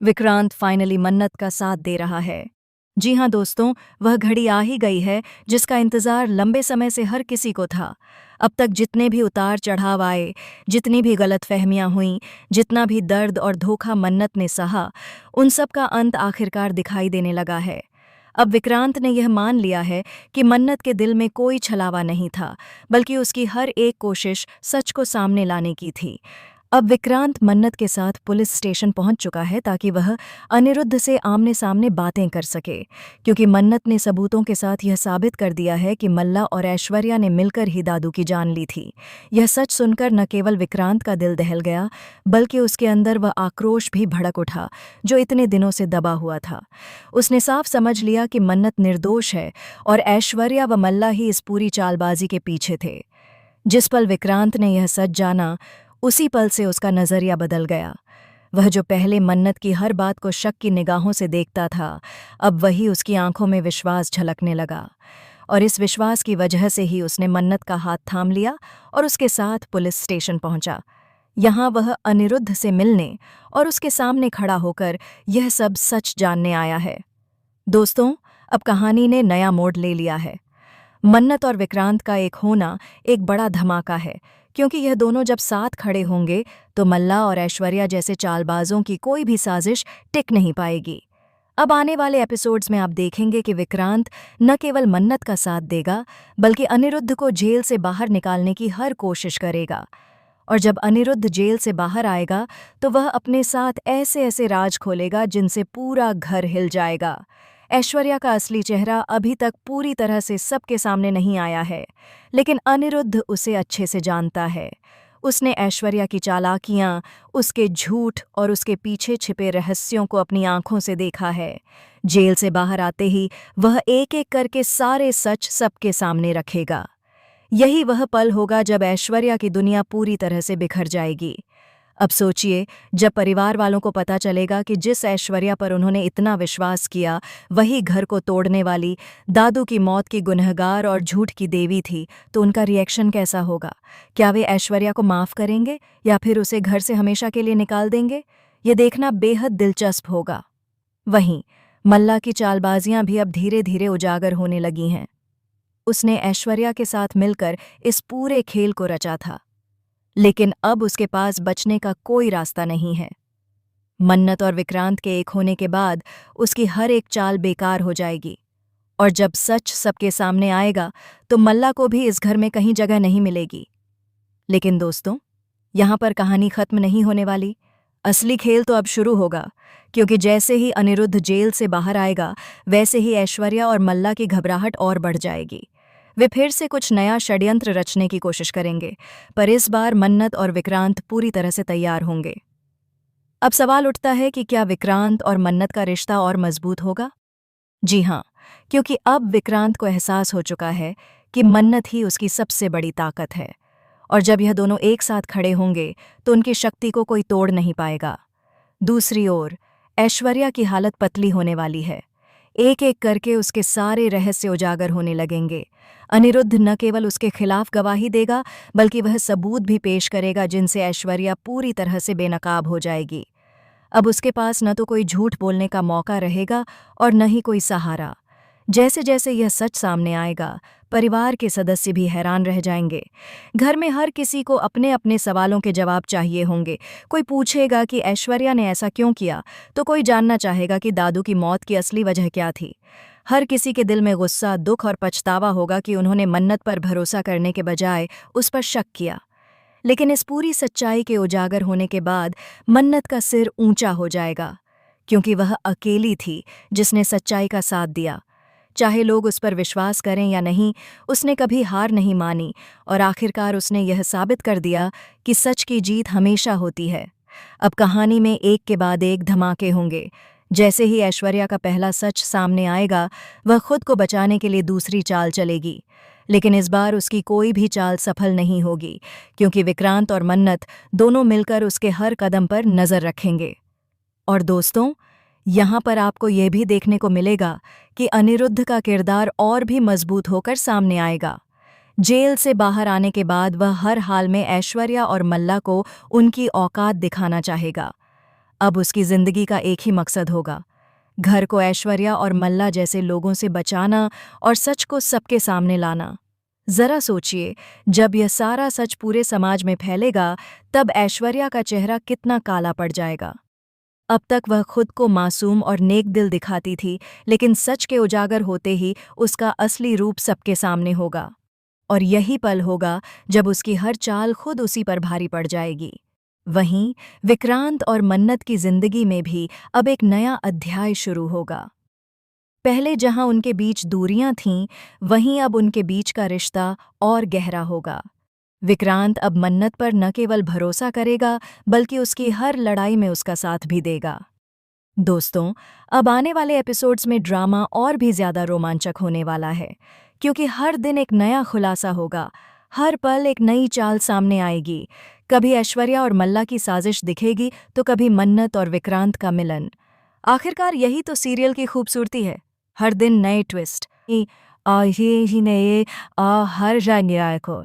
Vikrant finally मन्नत का साथ दे रहा है। जी हाँ दोस्तों, वह घड़ी आ ही गई है जिसका इंतजार लंबे समय से हर किसी को था। अब तक जितने भी उतार चढ़ाव आए, जितनी भी गलतफहमियां हुईं, जितना भी दर्द और धोखा मन्नत ने सहा, उन सब का अंत आखिरकार दिखाई देने लगा है। अब विक्रांत ने यह मान लिया है कि मन्नत के दिल में कोई छलावा नहीं था, बल्कि उसकी हर एक कोशिश सच को सामने लाने की थी। अब विक्रांत मन्नत के साथ पुलिस स्टेशन पहुंच चुका है ताकि वह अनिरुद्ध से आमने सामने बातें कर सके, क्योंकि मन्नत ने सबूतों के साथ यह साबित कर दिया है कि मल्ला और ऐश्वर्या ने मिलकर ही दादू की जान ली थी। यह सच सुनकर न केवल विक्रांत का दिल दहल गया, बल्कि उसके अंदर वह आक्रोश भी भड़क उठा जो इतने दिनों से दबा हुआ था। उसने साफ समझ लिया कि मन्नत निर्दोष है और ऐश्वर्या व मल्ला ही इस पूरी चालबाजी के पीछे थे। जिस पल विक्रांत ने यह सच जाना, उसी पल से उसका नजरिया बदल गया। वह जो पहले मन्नत की हर बात को शक की निगाहों से देखता था, अब वही उसकी आंखों में विश्वास झलकने लगा। और इस विश्वास की वजह से ही उसने मन्नत का हाथ थाम लिया और उसके साथ पुलिस स्टेशन पहुंचा। यहाँ वह अनिरुद्ध से मिलने और उसके सामने खड़ा होकर यह सब सच जानने आया है। दोस्तों, अब कहानी ने नया मोड़ ले लिया है। मन्नत और विक्रांत का एक होना एक बड़ा धमाका है, क्योंकि यह दोनों जब साथ खड़े होंगे तो मल्ला और ऐश्वर्या जैसे चालबाजों की कोई भी साजिश टिक नहीं पाएगी। अब आने वाले एपिसोड्स में आप देखेंगे कि विक्रांत न केवल मन्नत का साथ देगा, बल्कि अनिरुद्ध को जेल से बाहर निकालने की हर कोशिश करेगा। और जब अनिरुद्ध जेल से बाहर आएगा तो वह अपने साथ ऐसे ऐसे राज खोलेगा जिनसे पूरा घर हिल जाएगा। ऐश्वर्या का असली चेहरा अभी तक पूरी तरह से सबके सामने नहीं आया है, लेकिन अनिरुद्ध उसे अच्छे से जानता है। उसने ऐश्वर्या की चालाकियां, उसके झूठ और उसके पीछे छिपे रहस्यों को अपनी आंखों से देखा है। जेल से बाहर आते ही वह एक एक करके सारे सच सबके सामने रखेगा। यही वह पल होगा जब ऐश्वर्या की दुनिया पूरी तरह से बिखर जाएगी। अब सोचिए, जब परिवार वालों को पता चलेगा कि जिस ऐश्वर्या पर उन्होंने इतना विश्वास किया वही घर को तोड़ने वाली, दादू की मौत की गुनहगार और झूठ की देवी थी, तो उनका रिएक्शन कैसा होगा? क्या वे ऐश्वर्या को माफ करेंगे या फिर उसे घर से हमेशा के लिए निकाल देंगे? ये देखना बेहद दिलचस्प होगा। वहीं मल्ला की चालबाजियां भी अब धीरे धीरे उजागर होने लगी हैं। उसने ऐश्वर्या के साथ मिलकर इस पूरे खेल को रचा था, लेकिन अब उसके पास बचने का कोई रास्ता नहीं है। मन्नत और विक्रांत के एक होने के बाद उसकी हर एक चाल बेकार हो जाएगी, और जब सच सबके सामने आएगा तो मल्ला को भी इस घर में कहीं जगह नहीं मिलेगी। लेकिन दोस्तों, यहाँ पर कहानी खत्म नहीं होने वाली। असली खेल तो अब शुरू होगा, क्योंकि जैसे ही अनिरुद्ध जेल से बाहर आएगा वैसे ही ऐश्वर्या और मल्ला की घबराहट और बढ़ जाएगी। वे फिर से कुछ नया षड्यंत्र रचने की कोशिश करेंगे, पर इस बार मन्नत और विक्रांत पूरी तरह से तैयार होंगे। अब सवाल उठता है कि क्या विक्रांत और मन्नत का रिश्ता और मजबूत होगा? जी हाँ, क्योंकि अब विक्रांत को एहसास हो चुका है कि मन्नत ही उसकी सबसे बड़ी ताकत है, और जब यह दोनों एक साथ खड़े होंगे तो उनकी शक्ति को कोई तोड़ नहीं पाएगा। दूसरी ओर ऐश्वर्या की हालत पतली होने वाली है। एक एक करके उसके सारे रहस्य उजागर होने लगेंगे। अनिरुद्ध न केवल उसके खिलाफ गवाही देगा, बल्कि वह सबूत भी पेश करेगा जिनसे ऐश्वर्या पूरी तरह से बेनकाब हो जाएगी। अब उसके पास न तो कोई झूठ बोलने का मौका रहेगा और न ही कोई सहारा। जैसे जैसे यह सच सामने आएगा, परिवार के सदस्य भी हैरान रह जाएंगे। घर में हर किसी को अपने अपने सवालों के जवाब चाहिए होंगे। कोई पूछेगा कि ऐश्वर्या ने ऐसा क्यों किया, तो कोई जानना चाहेगा कि दादू की मौत की असली वजह क्या थी। हर किसी के दिल में गुस्सा, दुख और पछतावा होगा कि उन्होंने मन्नत पर भरोसा करने के बजाय उस पर शक किया। लेकिन इस पूरी सच्चाई के उजागर होने के बाद मन्नत का सिर ऊंचा हो जाएगा, क्योंकि वह अकेली थी जिसने सच्चाई का साथ दिया। चाहे लोग उस पर विश्वास करें या नहीं, उसने कभी हार नहीं मानी, और आखिरकार उसने यह साबित कर दिया कि सच की जीत हमेशा होती है। अब कहानी में एक के बाद एक धमाके होंगे। जैसे ही ऐश्वर्या का पहला सच सामने आएगा, वह खुद को बचाने के लिए दूसरी चाल चलेगी। लेकिन इस बार उसकी कोई भी चाल सफल नहीं होगी, क्योंकि विक्रांत और मन्नत दोनों मिलकर उसके हर कदम पर नजर रखेंगे। और दोस्तों, यहाँ पर आपको यह भी देखने को मिलेगा कि अनिरुद्ध का किरदार और भी मजबूत होकर सामने आएगा। जेल से बाहर आने के बाद वह हर हाल में ऐश्वर्या और मल्ला को उनकी औकात दिखाना चाहेगा। अब उसकी जिंदगी का एक ही मकसद होगा, घर को ऐश्वर्या और मल्ला जैसे लोगों से बचाना और सच को सबके सामने लाना। जरा सोचिए, जब यह सारा सच पूरे समाज में फैलेगा, तब ऐश्वर्या का चेहरा कितना काला पड़ जाएगा। अब तक वह खुद को मासूम और नेक दिल दिखाती थी, लेकिन सच के उजागर होते ही उसका असली रूप सबके सामने होगा। और यही पल होगा जब उसकी हर चाल खुद उसी पर भारी पड़ जाएगी। वहीं विक्रांत और मन्नत की जिंदगी में भी अब एक नया अध्याय शुरू होगा। पहले जहां उनके बीच दूरियां थीं, वहीं अब उनके बीच का रिश्ता और गहरा होगा। विक्रांत अब मन्नत पर न केवल भरोसा करेगा, बल्कि उसकी हर लड़ाई में उसका साथ भी देगा। दोस्तों, अब आने वाले एपिसोड्स में ड्रामा और भी ज्यादा रोमांचक होने वाला है, क्योंकि हर दिन एक नया खुलासा होगा, हर पल एक नई चाल सामने आएगी। कभी ऐश्वर्या और मल्ला की साजिश दिखेगी, तो कभी मन्नत और विक्रांत का मिलन। आखिरकार यही तो सीरियल की खूबसूरती है, हर दिन नए ट्विस्ट। ये ही नए हर जाएंगे को